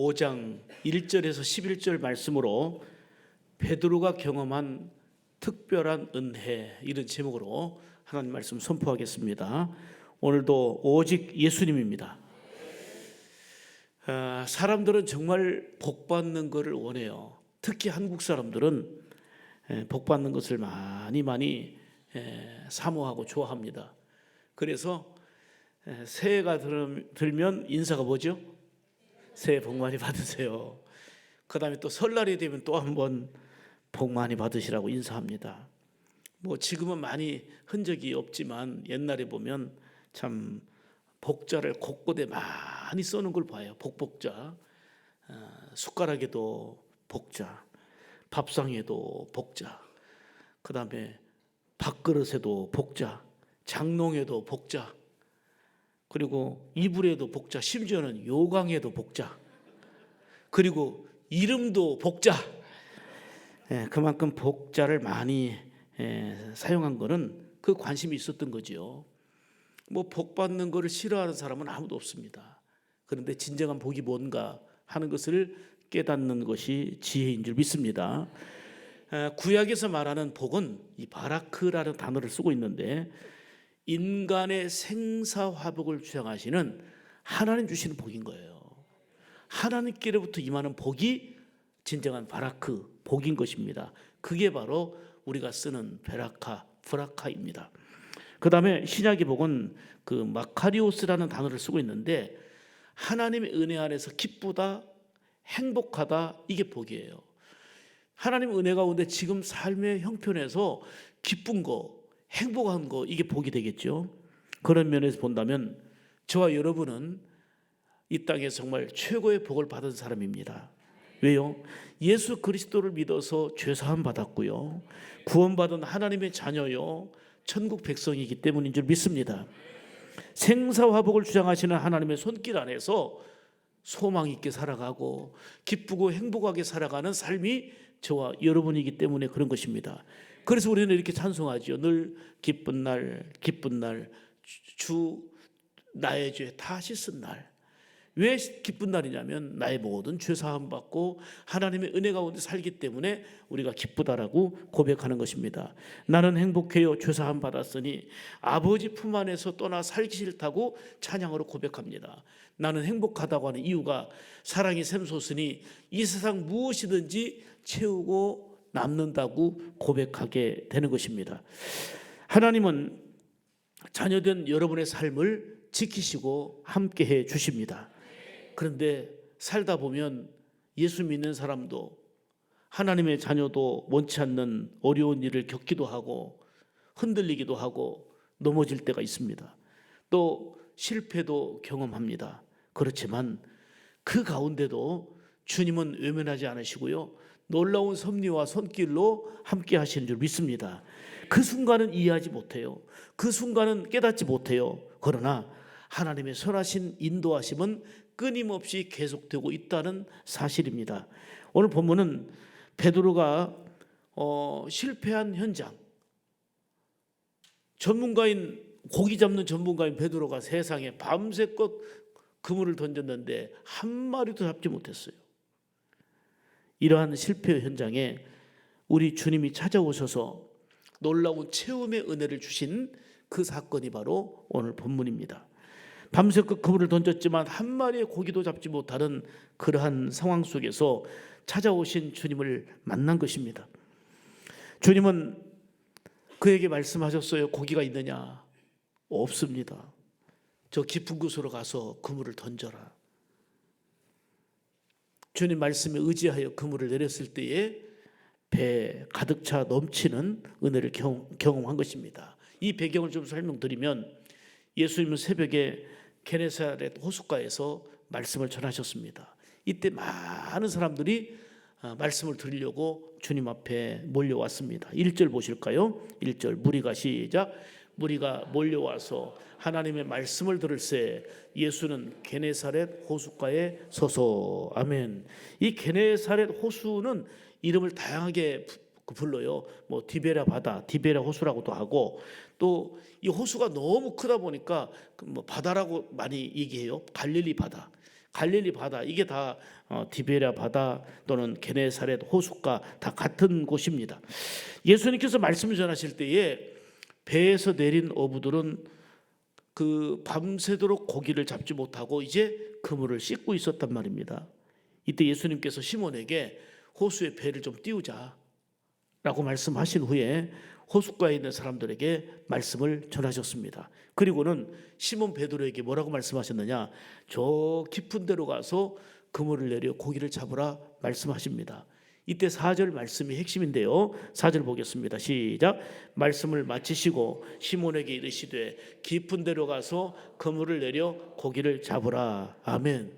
5장 1절에서 11절 말씀으로 베드로가 경험한 특별한 은혜, 이런 제목으로 하나님 말씀 선포하겠습니다. 오늘도 오직 예수님입니다. 사람들은 정말 복받는 것을 원해요. 특히 한국 사람들은 복받는 것을 많이 사모하고 좋아합니다. 그래서 새해가 들면 인사가 뭐죠? 새해 복 많이 받으세요. 그 다음에 또 설날이 되면 또 한번 복 많이 받으시라고 인사합니다. 뭐 지금은 많이 흔적이 없지만 옛날에 보면 참 복자를 곳곳에 많이 써는 걸 봐요. 복자, 숟가락에도 복자, 밥상에도 복자, 그 다음에 밥그릇에도 복자, 장롱에도 복자, 그리고 이불에도 복자, 심지어는 요강에도 복자, 그리고 이름도 복자. 그만큼 복자를 많이 사용한 거는 그 관심이 있었던 거죠. 뭐 복 받는 거를 싫어하는 사람은 아무도 없습니다. 그런데 진정한 복이 뭔가 하는 것을 깨닫는 것이 지혜인 줄 믿습니다. 구약에서 말하는 복은 이 바라크라는 단어를 쓰고 있는데, 인간의 생사화복을 주장하시는 하나님 주시는 복인 거예요. 하나님께로부터 임하는 복이 진정한 바라크, 복인 것입니다. 그게 바로 우리가 쓰는 베라카, 브라카입니다. 그 다음에 신약의 복은 그 마카리오스라는 단어를 쓰고 있는데, 하나님의 은혜 안에서 기쁘다, 행복하다, 이게 복이에요. 하나님 은혜 가운데 지금 삶의 형편에서 기쁜 거, 행복한 거, 이게 복이 되겠죠. 그런 면에서 본다면 저와 여러분은 이 땅에서 정말 최고의 복을 받은 사람입니다. 왜요? 예수 그리스도를 믿어서 죄사함 받았고요, 구원받은 하나님의 자녀요, 천국 백성이기 때문인 줄 믿습니다. 생사화복을 주장하시는 하나님의 손길 안에서 소망 있게 살아가고 기쁘고 행복하게 살아가는 삶이 저와 여러분이기 때문에 그런 것입니다. 그래서 우리는 이렇게 찬송하죠. 늘 기쁜 날, 기쁜 날, 주 나의 죄 다 씻은 날. 왜 기쁜 날이냐면 나의 모든 죄 사함 받고 하나님의 은혜 가운데 살기 때문에 우리가 기쁘다라고 고백하는 것입니다. 나는 행복해요, 죄 사함 받았으니 아버지 품 안에서 떠나 살기 싫다고 찬양으로 고백합니다. 나는 행복하다고 하는 이유가 사랑이 샘솟으니 이 세상 무엇이든지 채우고 남는다고 고백하게 되는 것입니다. 하나님은 자녀된 여러분의 삶을 지키시고 함께해 주십니다. 그런데 살다 보면 예수 믿는 사람도 하나님의 자녀도 원치 않는 어려운 일을 겪기도 하고 흔들리기도 하고 넘어질 때가 있습니다. 또 실패도 경험합니다. 그렇지만 그 가운데도 주님은 외면하지 않으시고요, 놀라운 섭리와 손길로 함께 하시는 줄 믿습니다. 그 순간은 이해하지 못해요. 그 순간은 깨닫지 못해요. 그러나 하나님의 선하신 인도하심은 끊임없이 계속되고 있다는 사실입니다. 오늘 본문은 베드로가 실패한 현장, 고기 잡는 전문가인 베드로가 세상에 밤새껏 그물을 던졌는데 한 마리도 잡지 못했어요. 이러한 실패 현장에 우리 주님이 찾아오셔서 놀라운 체험의 은혜를 주신 그 사건이 바로 오늘 본문입니다. 밤새껏 그물을 던졌지만 한 마리의 고기도 잡지 못하는 그러한 상황 속에서 찾아오신 주님을 만난 것입니다. 주님은 그에게 말씀하셨어요. 고기가 있느냐? 없습니다. 저 깊은 곳으로 가서 그물을 던져라. 주님 말씀에 의지하여 그물을 내렸을 때에 배 가득 차 넘치는 은혜를 경험한 것입니다. 이 배경을 좀 설명드리면, 예수님은 새벽에 게네사렛 호숫가에서 말씀을 전하셨습니다. 이때 많은 사람들이 말씀을 들으려고 주님 앞에 몰려왔습니다. 1절 보실까요? 1절 무리가 시작. 무리가 몰려와서 하나님의 말씀을 들을새 예수는 게네사렛 호숫가에 서서. 아멘. 이 게네사렛 호수는 이름을 다양하게 불러요. 뭐 디베라 바다, 디베라 호수라고도 하고, 또 이 호수가 너무 크다 보니까 뭐 바다라고 많이 얘기해요. 갈릴리 바다. 갈릴리 바다, 이게 다 디베랴 바다 또는 게네사렛 호숫가 다 같은 곳입니다. 예수님께서 말씀을 전하실 때에 배에서 내린 어부들은 그 밤새도록 고기를 잡지 못하고 이제 그물을 씻고 있었단 말입니다. 이때 예수님께서 시몬에게 호수에 배를 좀 띄우자 라고 말씀하신 후에 호숫가에 있는 사람들에게 말씀을 전하셨습니다. 그리고는 시몬 베드로에게 뭐라고 말씀하셨느냐, 저 깊은 데로 가서 그물을 내려 고기를 잡으라 말씀하십니다. 이때 4절 말씀이 핵심인데요. 4절 보겠습니다. 시작. 말씀을 마치시고 시몬에게 이르시되 깊은 데로 가서 그물을 내려 고기를 잡으라. 아멘.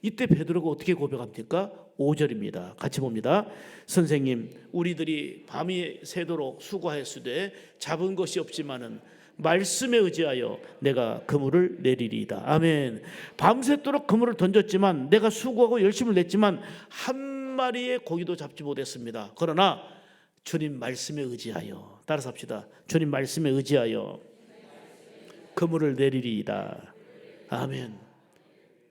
이때 베드로가 어떻게 고백합니까? 5절입니다. 같이 봅니다. 선생님, 우리들이 밤이 새도록 수고하였으되 잡은 것이 없지만은 말씀에 의지하여 내가 그물을 내리리이다. 아멘. 밤새도록 그물을 던졌지만, 내가 수고하고 열심을 냈지만 한 마리의 고기도 잡지 못했습니다. 그러나 주님 말씀에 의지하여, 따라서 합시다. 주님 말씀에 의지하여 그물을 내리리이다. 아멘.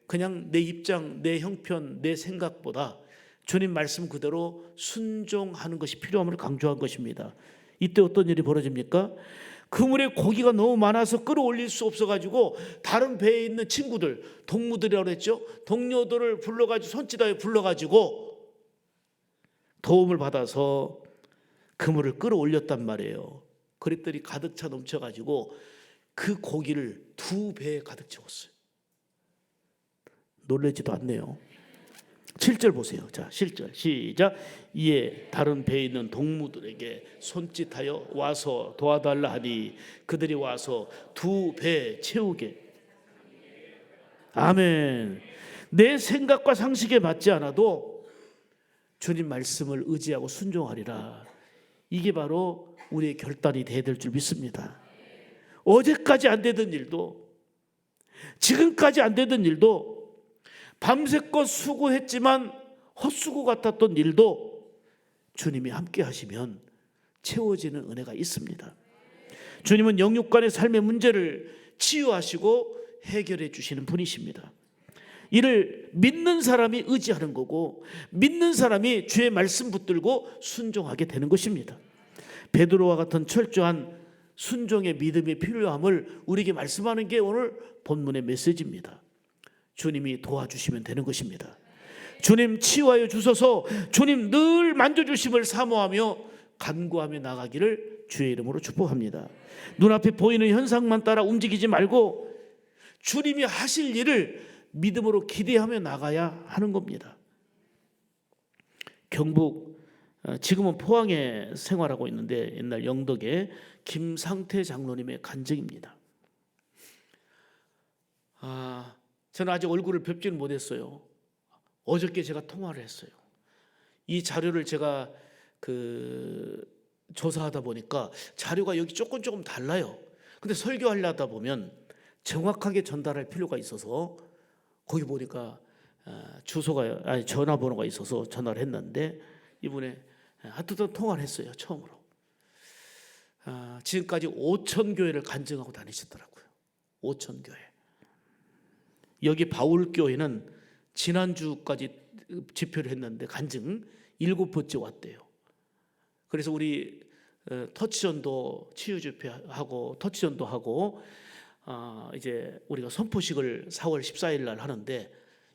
그냥 내 입장, 내 형편, 내 생각보다 주님 말씀 그대로 순종하는 것이 필요함을 강조한 것입니다. 이때 어떤 일이 벌어집니까? 그물에 고기가 너무 많아서 끌어올릴 수 없어가지고 다른 배에 있는 친구들, 동무들이라고 했죠. 동료들을 불러가지고 손짓하여 불러가지고 도움을 받아서 그물을 끌어올렸단 말이에요. 그랬더니 가득 차 넘쳐가지고 그 고기를 2배에 가득 채웠어요. 놀라지도 않네요. 7절 보세요. 자, 7절 시작. 이에 다른 배에 있는 동무들에게 손짓하여 와서 도와달라 하니 그들이 와서 2배 채우게. 아멘. 내 생각과 상식에 맞지 않아도 주님 말씀을 의지하고 순종하리라. 이게 바로 우리의 결단이 돼야 될 줄 믿습니다. 어제까지 안 되던 일도, 지금까지 안 되던 일도, 밤새껏 수고했지만 헛수고 같았던 일도 주님이 함께 하시면 채워지는 은혜가 있습니다. 주님은 영육간의 삶의 문제를 치유하시고 해결해 주시는 분이십니다. 이를 믿는 사람이 의지하는 거고, 믿는 사람이 주의 말씀 붙들고 순종하게 되는 것입니다. 베드로와 같은 철저한 순종의 믿음이 필요함을 우리에게 말씀하는 게 오늘 본문의 메시지입니다. 주님이 도와주시면 되는 것입니다. 주님 치유하여 주소서. 주님 늘 만져주심을 사모하며 간구하며 나가기를 주의 이름으로 축복합니다. 눈앞에 보이는 현상만 따라 움직이지 말고 주님이 하실 일을 믿음으로 기대하며 나가야 하는 겁니다. 경북, 지금은 포항에 생활하고 있는데 옛날 영덕의 김상태 장로님의 간증입니다. 저는 아직 얼굴을 뵙지는 못했어요. 어저께 제가 통화를 했어요. 이 자료를 제가 조사하다 보니까 자료가 여기 조금 달라요. 근데 설교하려다 보면 정확하게 전달할 필요가 있어서 거기 보니까 전화번호가 있어서 전화를 했는데 이분에 하여튼 통화를 했어요. 처음으로. 지금까지 5,000교회를 간증하고 다니셨더라고요. 5,000교회. 여기 바울교회는 지난주까지 집회를 했는데 간증 7번째 왔대요. 그래서 우리 터치전도 치유 집회하고 터치전도 하고 이제 우리가 선포식을 4월 14일 날 하는데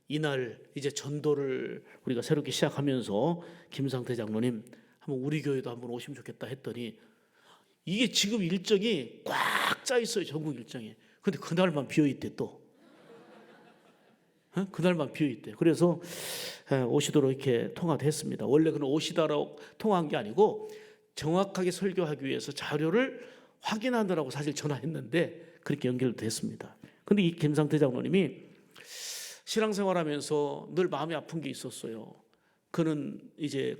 이날 이제 전도를 우리가 새롭게 시작하면서 김상태 장로님 한번 우리 교회도 한번 오시면 좋겠다 했더니 이게 지금 일정이 꽉 짜 있어요. 전국 일정이. 근데 그날만 비어 있대 또. 그날만 비어있대요. 그래서 오시도록 이렇게 통화도 했습니다. 원래 그는 오시다라고 통화한 게 아니고 정확하게 설교하기 위해서 자료를 확인하느라고 사실 전화했는데 그렇게 연결됐습니다. 그런데 이 김상태 장로님이 신앙생활하면서 늘 마음이 아픈 게 있었어요. 그는 이제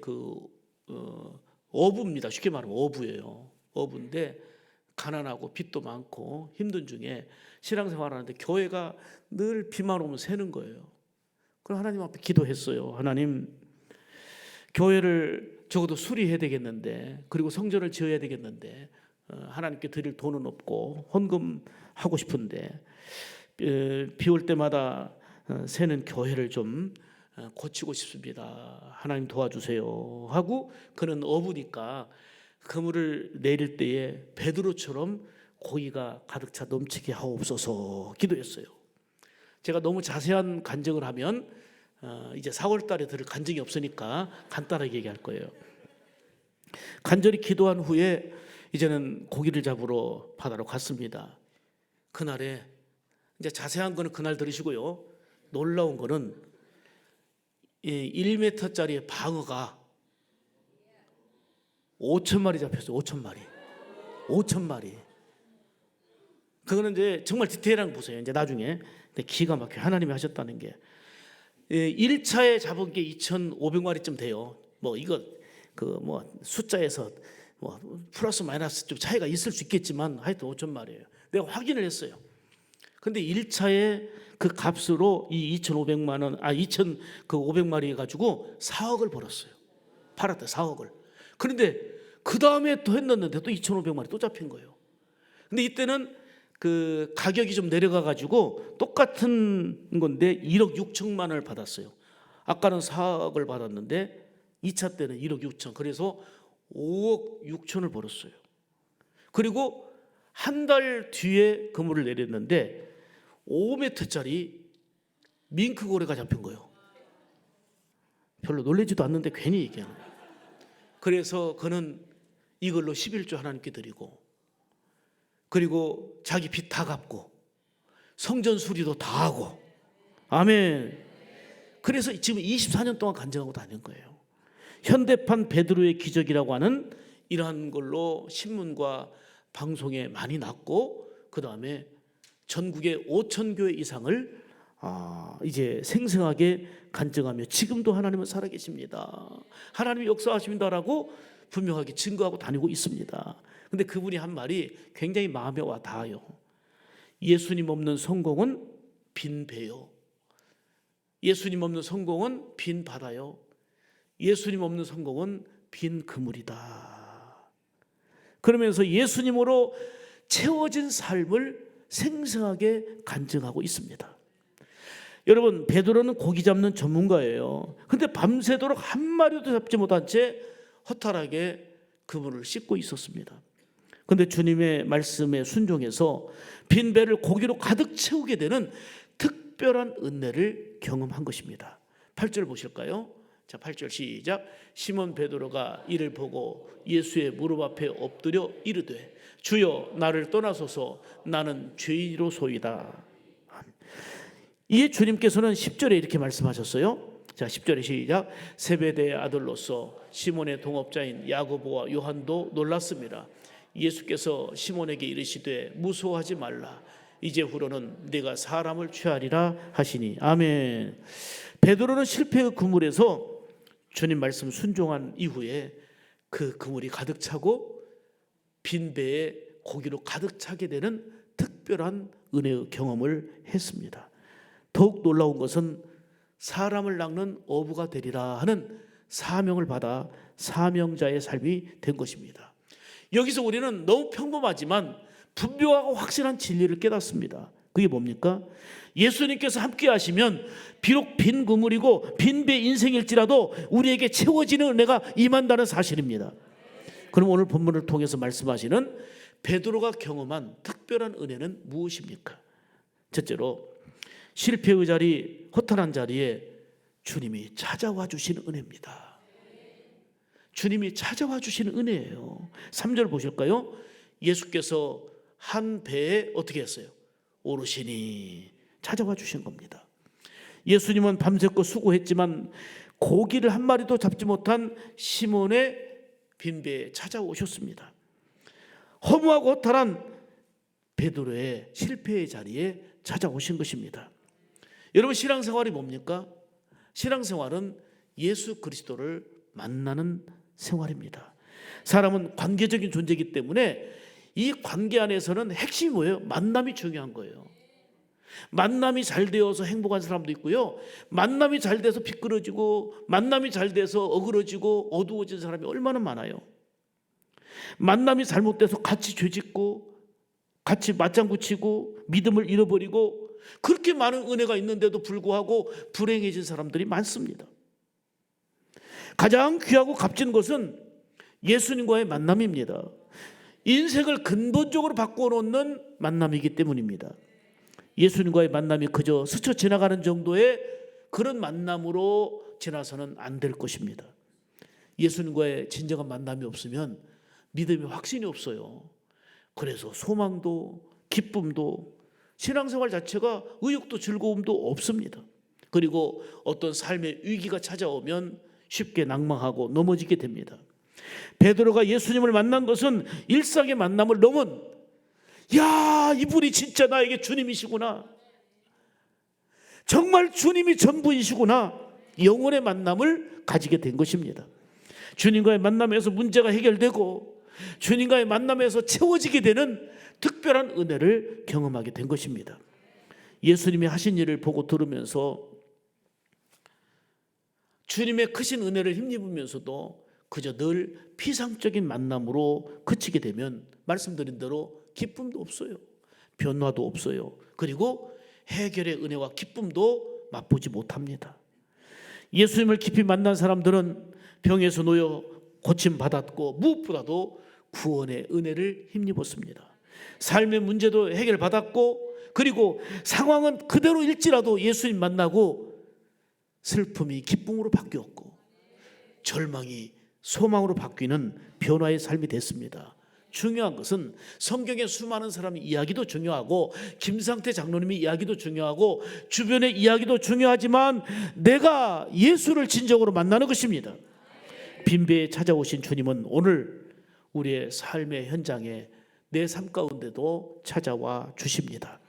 어부입니다. 쉽게 말하면 어부예요. 어부인데 가난하고 빚도 많고 힘든 중에 신앙생활하는데 교회가 늘 비만 오면 새는 거예요. 그럼 하나님 앞에 기도했어요. 하나님, 교회를 적어도 수리해야 되겠는데, 그리고 성전을 지어야 되겠는데 하나님께 드릴 돈은 없고 헌금하고 싶은데 비 올 때마다 새는 교회를 좀 고치고 싶습니다. 하나님 도와주세요 하고 그는 어부니까 그물을 내릴 때에 베드로처럼 고기가 가득 차 넘치게 하옵소서 기도했어요. 제가 너무 자세한 간증을 하면 이제 4월 달에 들을 간증이 없으니까 간단하게 얘기할 거예요. 간절히 기도한 후에 이제는 고기를 잡으러 바다로 갔습니다. 그날에 이제 자세한 거는 그날 들으시고요. 놀라운 거는 1m짜리 방어가 5,000마리 잡혔어요. 5,000마리. 그거는 이제 정말 디테일한 거 보세요. 이제 나중에 기가 막혀 하나님이 하셨다는 게 1차에 잡은 게 2,500마리쯤 돼요. 뭐 이거 숫자에서 플러스 마이너스 좀 차이가 있을 수 있겠지만 하여튼 5,000마리예요. 내가 확인을 했어요. 근데 1차에 그 값으로 이 2,500만 원, 2,500마리 가지고 4억을 벌었어요. 팔았대 4억을. 그런데 그 다음에 또 했는데 또 2,500마리 또 잡힌 거예요. 근데 이때는 그 가격이 좀 내려가 가지고 똑같은 건데 1억 6천만 원을 받았어요. 아까는 4억을 받았는데 2차 때는 1억 6천. 그래서 5억 6천을 벌었어요. 그리고 한 달 뒤에 그물을 내렸는데 5m짜리 밍크고래가 잡힌 거예요. 별로 놀라지도 않는데 괜히 얘기하는 거예요. 그래서 그는 이걸로 11조 하나님께 드리고 그리고 자기 빚 다 갚고 성전 수리도 다 하고 아멘. 그래서 지금 24년 동안 간증하고 다닌 거예요. 현대판 베드로의 기적이라고 하는 이러한 걸로 신문과 방송에 많이 났고 그 다음에 전국의 5,000교회 이상을 이제 생생하게 간증하며 지금도 하나님은 살아계십니다. 하나님이 역사하십니다라고 분명하게 증거하고 다니고 있습니다. 근데 그분이 한 말이 굉장히 마음에 와 닿아요. 예수님 없는 성공은 빈 배요. 예수님 없는 성공은 빈 바다요. 예수님 없는 성공은 빈 그물이다. 그러면서 예수님으로 채워진 삶을 생생하게 간증하고 있습니다. 여러분, 베드로는 고기 잡는 전문가예요. 근데 밤새도록 한 마리도 잡지 못한 채 허탈하게 그물을 씻고 있었습니다. 근데 주님의 말씀에 순종해서 빈 배를 고기로 가득 채우게 되는 특별한 은혜를 경험한 것입니다. 8절 보실까요? 자, 8절 시작. 시몬 베드로가 이를 보고 예수의 무릎 앞에 엎드려 이르되 주여 나를 떠나소서 나는 죄인이로소이다. 이에 주님께서는 10절에 이렇게 말씀하셨어요. 자, 10절에 시작. 세베대의 아들로서 시몬의 동업자인 야고보와 요한도 놀랐습니다. 예수께서 시몬에게 이르시되 무서워하지 말라. 이제후로는 네가 사람을 취하리라 하시니 아멘. 베드로는 실패의 그물에서 주님 말씀 순종한 이후에 그 그물이 가득 차고 빈 배에 고기로 가득 차게 되는 특별한 은혜의 경험을 했습니다. 더욱 놀라운 것은 사람을 낚는 어부가 되리라 하는 사명을 받아 사명자의 삶이 된 것입니다. 여기서 우리는 너무 평범하지만 분명하고 확실한 진리를 깨닫습니다. 그게 뭡니까? 예수님께서 함께 하시면 비록 빈 그물이고 빈 배 인생일지라도 우리에게 채워지는 은혜가 임한다는 사실입니다. 그럼 오늘 본문을 통해서 말씀하시는 베드로가 경험한 특별한 은혜는 무엇입니까? 첫째로 실패의 자리, 허탈한 자리에 주님이 찾아와 주시는 은혜입니다. 주님이 찾아와 주시는 은혜예요. 3절 보실까요? 예수께서 한 배에 어떻게 했어요? 오르시니 찾아와 주신 겁니다. 예수님은 밤새껏 수고했지만 고기를 한 마리도 잡지 못한 시몬의 빈배에 찾아오셨습니다. 허무하고 허탈한 베드로의 실패의 자리에 찾아오신 것입니다. 여러분, 신앙생활이 뭡니까? 신앙생활은 예수 그리스도를 만나는 생활입니다. 사람은 관계적인 존재이기 때문에 이 관계 안에서는 핵심이 뭐예요? 만남이 중요한 거예요. 만남이 잘 되어서 행복한 사람도 있고요, 만남이 잘 돼서 비끄러지고 만남이 잘 돼서 어그러지고 어두워진 사람이 얼마나 많아요. 만남이 잘못돼서 같이 죄짓고 같이 맞장구 치고 믿음을 잃어버리고 그렇게 많은 은혜가 있는데도 불구하고 불행해진 사람들이 많습니다. 가장 귀하고 값진 것은 예수님과의 만남입니다. 인생을 근본적으로 바꿔놓는 만남이기 때문입니다. 예수님과의 만남이 그저 스쳐 지나가는 정도의 그런 만남으로 지나서는 안 될 것입니다. 예수님과의 진정한 만남이 없으면 믿음의 확신이 없어요. 그래서 소망도 기쁨도 신앙생활 자체가 의욕도 즐거움도 없습니다. 그리고 어떤 삶의 위기가 찾아오면 쉽게 낭망하고 넘어지게 됩니다. 베드로가 예수님을 만난 것은 일상의 만남을 넘은, 야, 이분이 진짜 나에게 주님이시구나, 정말 주님이 전부이시구나, 영혼의 만남을 가지게 된 것입니다. 주님과의 만남에서 문제가 해결되고 주님과의 만남에서 채워지게 되는 특별한 은혜를 경험하게 된 것입니다. 예수님이 하신 일을 보고 들으면서 주님의 크신 은혜를 힘입으면서도 그저 늘 피상적인 만남으로 그치게 되면 말씀드린 대로 기쁨도 없어요. 변화도 없어요. 그리고 해결의 은혜와 기쁨도 맛보지 못합니다. 예수님을 깊이 만난 사람들은 병에서 놓여 고침받았고 무엇보다도 구원의 은혜를 힘입었습니다. 삶의 문제도 해결받았고 그리고 상황은 그대로일지라도 예수님 만나고 슬픔이 기쁨으로 바뀌었고 절망이 소망으로 바뀌는 변화의 삶이 됐습니다. 중요한 것은 성경의 수많은 사람의 이야기도 중요하고 김상태 장로님의 이야기도 중요하고 주변의 이야기도 중요하지만 내가 예수를 진정으로 만나는 것입니다. 빈배에 찾아오신 주님은 오늘 우리의 삶의 현장에 내 삶 가운데도 찾아와 주십니다.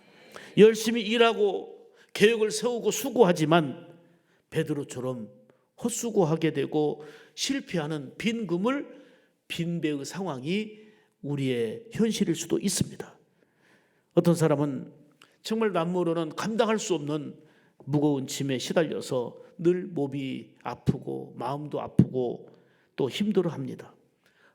열심히 일하고 계획을 세우고 수고하지만 베드로처럼 헛수고하게 되고 실패하는 빈 그물, 빈배의 상황이 우리의 현실일 수도 있습니다. 어떤 사람은 정말 남모로는 감당할 수 없는 무거운 짐에 시달려서 늘 몸이 아프고 마음도 아프고 또 힘들어합니다.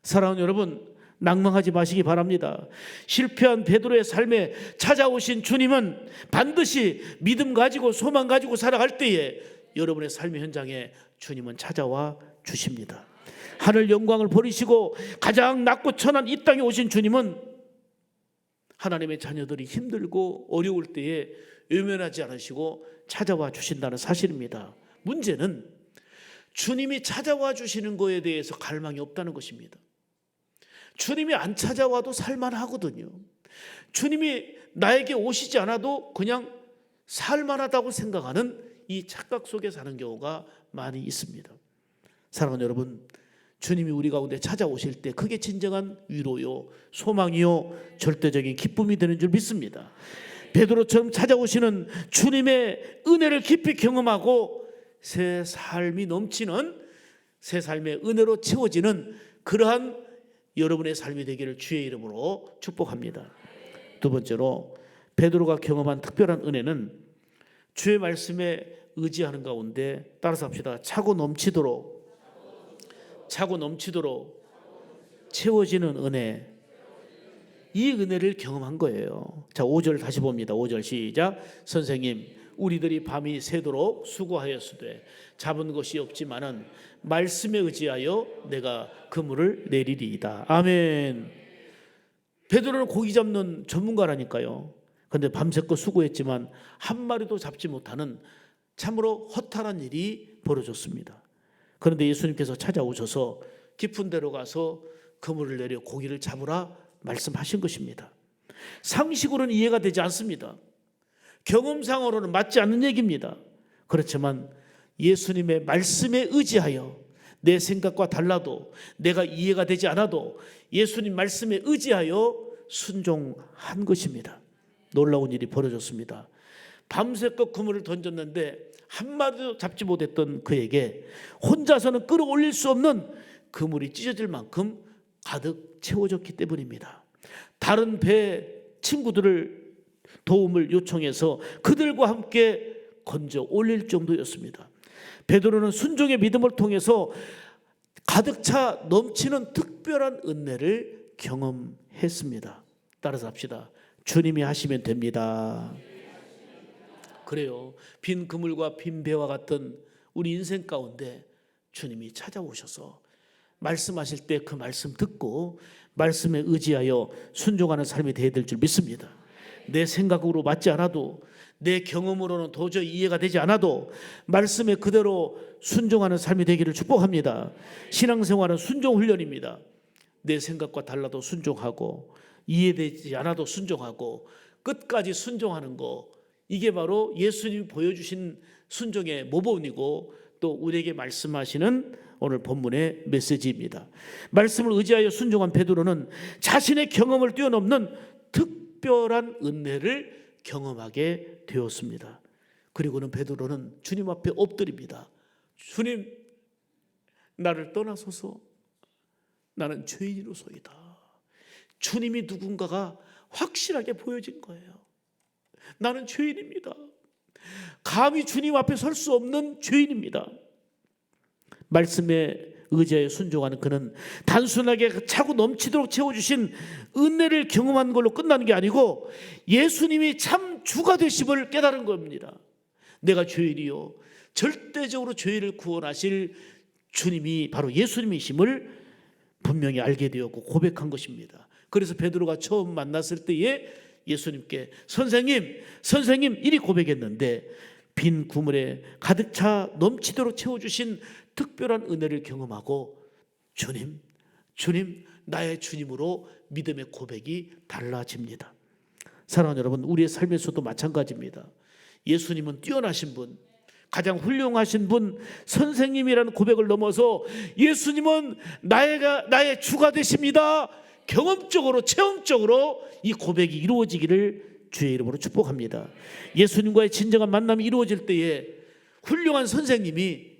사랑하는 여러분, 낭망하지 마시기 바랍니다. 실패한 베드로의 삶에 찾아오신 주님은 반드시 믿음 가지고 소망 가지고 살아갈 때에 여러분의 삶의 현장에 주님은 찾아와 주십니다. 하늘 영광을 버리시고 가장 낮고 천한 이 땅에 오신 주님은 하나님의 자녀들이 힘들고 어려울 때에 외면하지 않으시고 찾아와 주신다는 사실입니다. 문제는 주님이 찾아와 주시는 것에 대해서 갈망이 없다는 것입니다. 주님이 안 찾아와도 살만하거든요. 주님이 나에게 오시지 않아도 그냥 살만하다고 생각하는 이 착각 속에 사는 경우가 많이 있습니다. 사랑하는 여러분, 주님이 우리 가운데 찾아오실 때 그게 진정한 위로요, 소망이요, 절대적인 기쁨이 되는 줄 믿습니다. 베드로처럼 찾아오시는 주님의 은혜를 깊이 경험하고 새 삶이 넘치는, 새 삶의 은혜로 채워지는 그러한 여러분의 삶이 되기를 주의 이름으로 축복합니다. 두 번째로 베드로가 경험한 특별한 은혜는 주의 말씀에 의지하는 가운데, 따라서 합시다. 차고 넘치도록 채워지는 은혜, 이 은혜를 경험한 거예요. 자, 5절 다시 봅니다. 5절 시작. 선생님, 우리들이 밤이 새도록 수고하였으되 잡은 것이 없지만은 말씀에 의지하여 내가 그물을 내리리이다. 아멘. 베드로는 고기 잡는 전문가라니까요. 그런데 밤새껏 수고했지만 한 마리도 잡지 못하는 참으로 허탈한 일이 벌어졌습니다. 그런데 예수님께서 찾아오셔서 깊은 데로 가서 그물을 내려 고기를 잡으라 말씀하신 것입니다. 상식으로는 이해가 되지 않습니다. 경험상으로는 맞지 않는 얘기입니다. 그렇지만 예수님의 말씀에 의지하여 내 생각과 달라도 내가 이해가 되지 않아도 예수님 말씀에 의지하여 순종한 것입니다. 놀라운 일이 벌어졌습니다. 밤새껏 그물을 던졌는데 한 마리도 잡지 못했던 그에게 혼자서는 끌어올릴 수 없는 그물이 찢어질 만큼 가득 채워졌기 때문입니다. 다른 배 친구들을 도움을 요청해서 그들과 함께 건져 올릴 정도였습니다. 베드로는 순종의 믿음을 통해서 가득 차 넘치는 특별한 은혜를 경험했습니다. 따라서 합시다. 주님이 하시면 됩니다. 그래요. 빈 그물과 빈 배와 같은 우리 인생 가운데 주님이 찾아오셔서 말씀하실 때 그 말씀 듣고 말씀에 의지하여 순종하는 삶이 되어야 될 줄 믿습니다. 내 생각으로 맞지 않아도, 내 경험으로는 도저히 이해가 되지 않아도 말씀에 그대로 순종하는 삶이 되기를 축복합니다. 신앙생활은 순종 훈련입니다. 내 생각과 달라도 순종하고, 이해되지 않아도 순종하고, 끝까지 순종하는 거, 이게 바로 예수님이 보여주신 순종의 모범이고 또 우리에게 말씀하시는 오늘 본문의 메시지입니다. 말씀을 의지하여 순종한 베드로는 자신의 경험을 뛰어넘는 특별한 은혜를 경험하게 되었습니다. 그리고는 베드로는 주님 앞에 엎드립니다. 주님, 나를 떠나소서. 나는 죄인으로소이다. 주님이 누군가가 확실하게 보여진 거예요. 나는 죄인입니다. 감히 주님 앞에 설 수 없는 죄인입니다. 말씀에 의지하여 순종하는 그는 단순하게 차고 넘치도록 채워주신 은혜를 경험한 걸로 끝나는 게 아니고 예수님이 참 주가 되심을 깨달은 겁니다. 내가 죄인이요, 절대적으로 죄인을 구원하실 주님이 바로 예수님이심을 분명히 알게 되었고 고백한 것입니다. 그래서 베드로가 처음 만났을 때에 예수님께 선생님 이리 고백했는데 빈 구물에 가득 차 넘치도록 채워주신 특별한 은혜를 경험하고 주님 나의 주님으로 믿음의 고백이 달라집니다. 사랑하는 여러분, 우리의 삶에서도 마찬가지입니다. 예수님은 뛰어나신 분, 가장 훌륭하신 분, 선생님이라는 고백을 넘어서 예수님은 나의 주가 되십니다. 경험적으로, 체험적으로 이 고백이 이루어지기를 주의 이름으로 축복합니다. 예수님과의 진정한 만남이 이루어질 때에 훌륭한 선생님이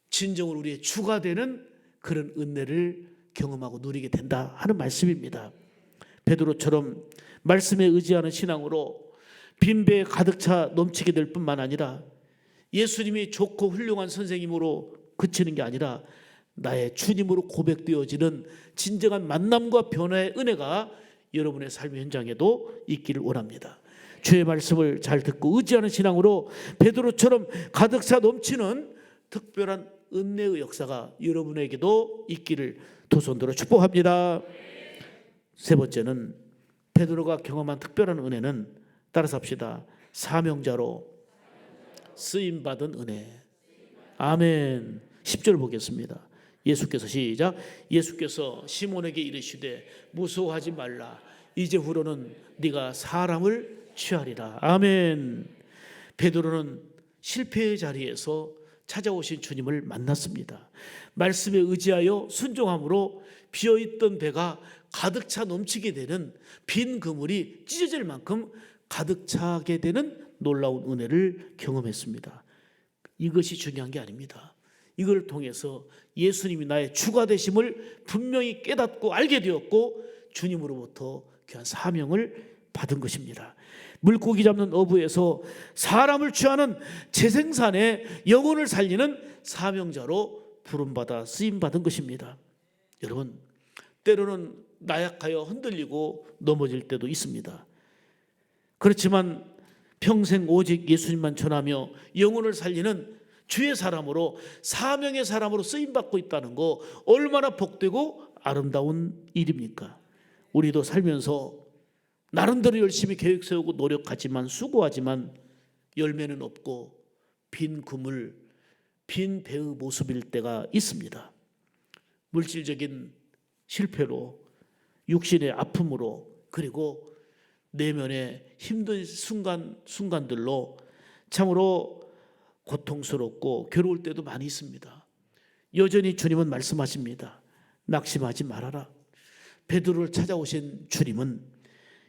진정으로 우리의 주가 되는 그런 은혜를 경험하고 누리게 된다 하는 말씀입니다. 베드로처럼 말씀에 의지하는 신앙으로 빈배에 가득 차 넘치게 될 뿐만 아니라 예수님이 좋고 훌륭한 선생님으로 그치는 게 아니라 나의 주님으로 고백되어지는 진정한 만남과 변화의 은혜가 여러분의 삶의 현장에도 있기를 원합니다. 주의 말씀을 잘 듣고 의지하는 신앙으로 베드로처럼 가득 차 넘치는 특별한 은혜의 역사가 여러분에게도 있기를 두 손 들어 축복합니다. 세 번째는 베드로가 경험한 특별한 은혜는, 따라서 합시다, 사명자로 쓰임받은 은혜. 아멘. 10절 보겠습니다. 예수께서 시작. 예수께서 시몬에게 이르시되 무서워하지 말라. 이제후로는 네가 사람을 취하리라. 아멘. 베드로는 실패의 자리에서 찾아오신 주님을 만났습니다. 말씀에 의지하여 순종함으로 비어있던 배가 가득 차 넘치게 되는, 빈 그물이 찢어질 만큼 가득 차게 되는 놀라운 은혜를 경험했습니다. 이것이 중요한 게 아닙니다. 이걸 통해서 예수님이 나의 주가 되심을 분명히 깨닫고 알게 되었고 주님으로부터 귀한 사명을 받은 것입니다. 물고기 잡는 어부에서 사람을 취하는 재생산의 영혼을 살리는 사명자로 부름받아 쓰임받은 것입니다. 여러분, 때로는 나약하여 흔들리고 넘어질 때도 있습니다. 그렇지만 평생 오직 예수님만 전하며 영혼을 살리는 주의 사람으로, 사명의 사람으로 쓰임받고 있다는 거 얼마나 복되고 아름다운 일입니까? 우리도 살면서 나름대로 열심히 계획 세우고 노력하지만, 수고하지만 열매는 없고 빈 그물, 빈 배의 모습일 때가 있습니다. 물질적인 실패로, 육신의 아픔으로, 그리고 내면의 힘든 순간들로 참으로 고통스럽고 괴로울 때도 많이 있습니다. 여전히 주님은 말씀하십니다. 낙심하지 말아라. 베드로를 찾아오신 주님은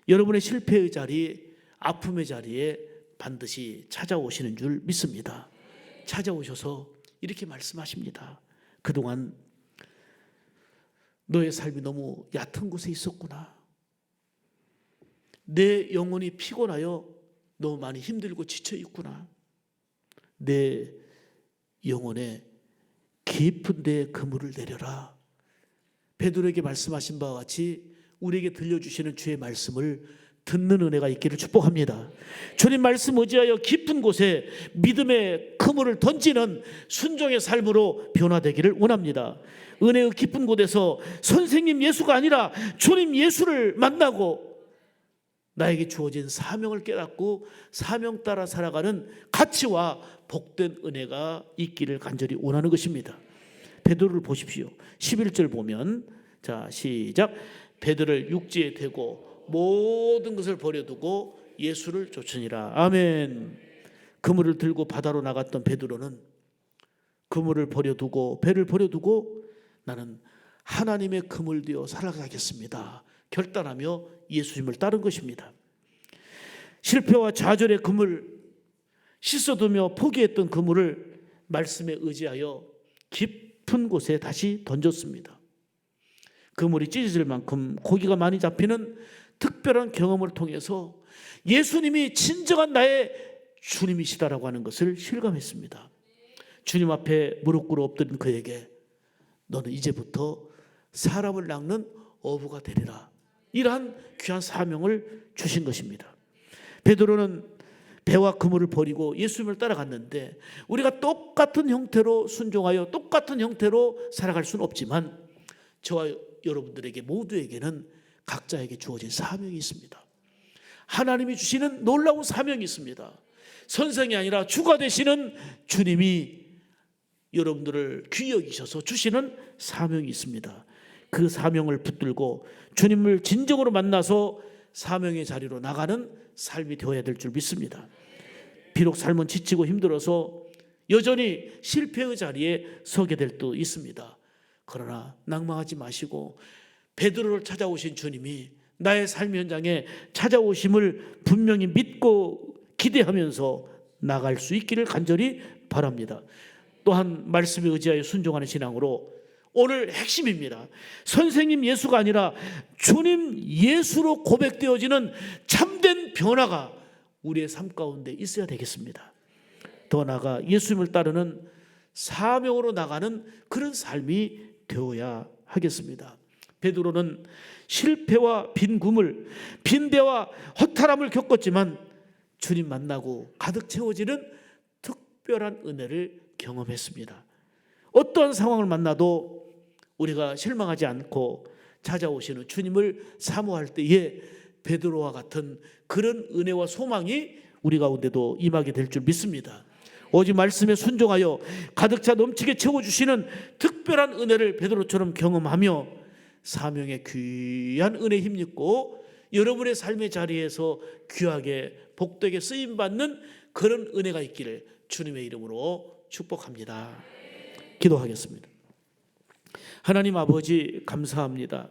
여러분의 실패의 자리, 아픔의 자리에 반드시 찾아오시는 줄 믿습니다. 찾아오셔서 이렇게 말씀하십니다. 그동안 너의 삶이 너무 얕은 곳에 있었구나. 내 영혼이 피곤하여 너무 많이 힘들고 지쳐 있구나. 내 영혼에 깊은 데 그물을 내려라. 베드로에게 말씀하신 바와 같이 우리에게 들려주시는 주의 말씀을 듣는 은혜가 있기를 축복합니다. 주님 말씀 의지하여 깊은 곳에 믿음의 그물을 던지는 순종의 삶으로 변화되기를 원합니다. 은혜의 깊은 곳에서 선생님 예수가 아니라 주님 예수를 만나고 나에게 주어진 사명을 깨닫고 사명 따라 살아가는 가치와 복된 은혜가 있기를 간절히 원하는 것입니다. 베드로를 보십시오. 11절 보면, 자 시작. 베드로를 육지에 대고 모든 것을 버려두고 예수를 쫓으니라. 아멘. 그물을 들고 바다로 나갔던 베드로는 그물을 버려두고 배를 버려두고 나는 하나님의 그물 되어 살아가겠습니다 결단하며 예수님을 따른 것입니다. 실패와 좌절의 그물, 씻어두며 포기했던 그물을 말씀에 의지하여 깊은 곳에 다시 던졌습니다. 그물이 찢어질 만큼 고기가 많이 잡히는 특별한 경험을 통해서 예수님이 진정한 나의 주님이시다라고 하는 것을 실감했습니다. 주님 앞에 무릎 꿇어 엎드린 그에게 너는 이제부터 사람을 낚는 어부가 되리라, 이러한 귀한 사명을 주신 것입니다. 베드로는 배와 그물을 버리고 예수님을 따라갔는데 우리가 똑같은 형태로 순종하여 똑같은 형태로 살아갈 수는 없지만 저와 여러분들에게 모두에게는 각자에게 주어진 사명이 있습니다. 하나님이 주시는 놀라운 사명이 있습니다. 선생이 아니라 주가 되시는 주님이 여러분들을 귀히 여기셔서 주시는 사명이 있습니다. 그 사명을 붙들고 주님을 진정으로 만나서 사명의 자리로 나가는 삶이 되어야 될 줄 믿습니다. 비록 삶은 지치고 힘들어서 여전히 실패의 자리에 서게 될 때도 있습니다. 그러나 낭망하지 마시고 베드로를 찾아오신 주님이 나의 삶 현장에 찾아오심을 분명히 믿고 기대하면서 나갈 수 있기를 간절히 바랍니다. 또한 말씀에 의지하여 순종하는 신앙으로 오늘 핵심입니다. 선생님 예수가 아니라 주님 예수로 고백되어지는 참된 변화가 우리의 삶 가운데 있어야 되겠습니다. 더 나아가 예수님을 따르는 사명으로 나가는 그런 삶이 되어야 하겠습니다. 베드로는 실패와 빈 그물, 빈대와 허탈함을 겪었지만 주님 만나고 가득 채워지는 특별한 은혜를 경험했습니다. 어떠한 상황을 만나도 우리가 실망하지 않고 찾아오시는 주님을 사모할 때에 베드로와 같은 그런 은혜와 소망이 우리 가운데도 임하게 될 줄 믿습니다. 오직 말씀에 순종하여 가득 차 넘치게 채워주시는 특별한 은혜를 베드로처럼 경험하며 사명의 귀한 은혜에 힘입고 여러분의 삶의 자리에서 귀하게 복되게 쓰임받는 그런 은혜가 있기를 주님의 이름으로 축복합니다. 기도하겠습니다. 하나님 아버지 감사합니다.